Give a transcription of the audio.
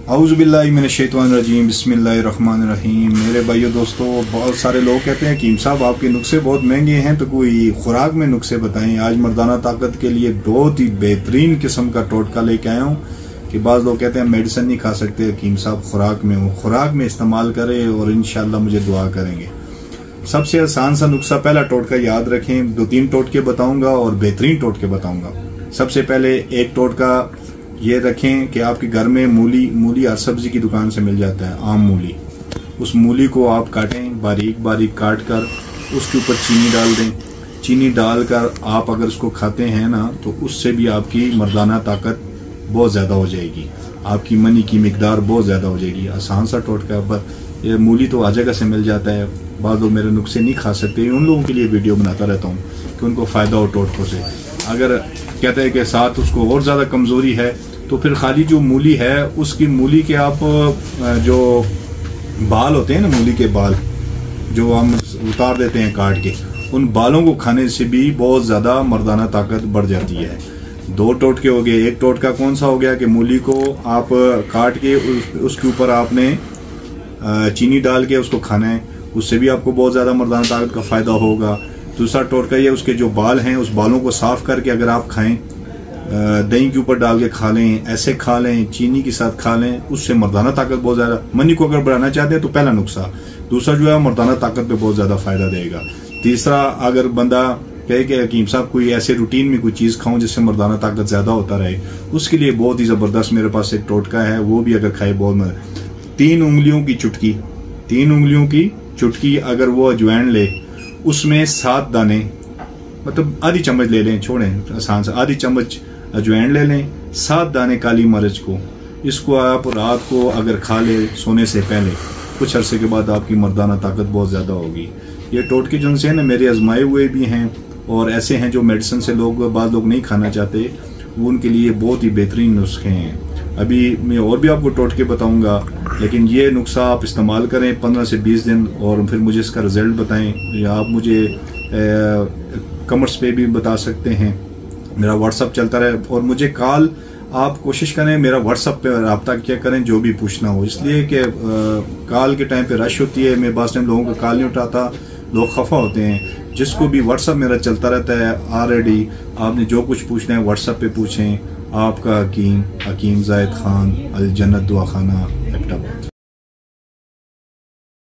औज़ुबिल्लाहि मिनश्शैतानिर्रजीम बिस्मिल्लाहिर्रहमानिर्रहीम। मेरे भाइयों दोस्तों, बहुत सारे लोग कहते हैं हकीम साहब आपके नुस्खे बहुत महंगे हैं, तो कोई खुराक में नुस्खे बताएं। आज मर्दाना ताकत के लिए बहुत ही बेहतरीन किस्म का टोटका लेके आया हूँ कि बाज़ लोग कहते हैं मेडिसिन नहीं खा सकते हकीम साहब, खुराक में हो, खुराक में इस्तेमाल करें और इंशाल्लाह मुझे दुआ करेंगे। सबसे आसान सा नुस्खा, पहला टोटका याद रखें, 2-3 टोटके बताऊंगा और बेहतरीन टोटके बताऊंगा। सबसे पहले एक टोटका ये रखें कि आपके घर में मूली हर सब्जी की दुकान से मिल जाता है, आम मूली। उस मूली को आप काटें, बारीक बारीक काट कर उसके ऊपर चीनी डाल दें। चीनी डालकर आप अगर उसको खाते हैं ना, तो उससे भी आपकी मर्दाना ताकत बहुत ज़्यादा हो जाएगी, आपकी मनी की मिकदार बहुत ज़्यादा हो जाएगी। आसान सा टोटका, पर ये मूली तो हर जगह से मिल जाता है। बाद लोग मेरे नुस्खे नहीं खा सकते, उन लोगों के लिए वीडियो बनाता रहता हूँ कि उनको फ़ायदा हो टोटकों से। अगर कहते हैं कि साथ उसको और ज़्यादा कमज़ोरी है, तो फिर खाली जो मूली है उसकी मूली के आप जो बाल होते हैं ना, मूली के बाल जो हम उतार देते हैं काट के, उन बालों को खाने से भी बहुत ज़्यादा मर्दाना ताकत बढ़ जाती है। 2 टोटके हो गए। एक टोटका कौन सा हो गया कि मूली को आप काट के उसके ऊपर आपने चीनी डाल के उसको खाना है, उससे भी आपको बहुत ज़्यादा मर्दाना ताकत का फ़ायदा होगा। दूसरा टोटका ये, उसके जो बाल हैं उस बालों को साफ करके अगर आप खाएं, दही के ऊपर डाल के खा लें, ऐसे खा लें, चीनी के साथ खा लें, उससे मर्दाना ताकत बहुत ज़्यादा। मनी को अगर बढ़ाना चाहते हैं तो पहला नुस्खा। दूसरा जो है मर्दाना ताकत पे बहुत ज़्यादा फ़ायदा देगा। तीसरा, अगर बंदा कहे कि हकीम साहब कोई ऐसे रूटीन में कोई चीज़ खाऊं जिससे मर्दाना ताकत ज़्यादा होता रहे, उसके लिए बहुत ही ज़बरदस्त मेरे पास एक टोटका है, वो भी अगर खाए बहुत मजा। 3 उंगलियों की चुटकी अगर वो अजवाइन ले, उसमें 7 दाने, मतलब आधी चम्मच ले लें, छोड़ें आसान से, आधी चम्मच अजवाइन ले लें, 7 दाने काली मिर्च को, इसको आप रात को अगर खा ले सोने से पहले, कुछ अरसे के बाद आपकी मर्दाना ताकत बहुत ज़्यादा होगी। ये टोटके जो से ना मेरे आजमाए हुए भी हैं, और ऐसे हैं जो मेडिसिन से बाद लोग नहीं खाना चाहते, वो उनके लिए बहुत ही बेहतरीन नुस्खे हैं। अभी मैं और भी आपको टोटके बताऊंगा, लेकिन ये नुस्खा आप इस्तेमाल करें 15 से 20 दिन और फिर मुझे इसका रिजल्ट बताएं, या आप मुझे कमेंट्स पे भी बता सकते हैं। मेरा व्हाट्सअप चलता रहे, और मुझे कॉल आप कोशिश करें मेरा व्हाट्सअप पे रब्ता किया करें जो भी पूछना हो, इसलिए कि कॉल के टाइम पे रश होती है, मैं बास टाइम लोगों का कॉल नहीं उठाता, लोग खफा होते हैं। जिसको भी व्हाट्सअप मेरा चलता रहता है ऑलरेडी, आपने जो कुछ पूछना है व्हाट्सअप पे पूछें। आपका हकीम ज़ाहिद खान, अल जन्नत दुआ खाना, लैपटॉप।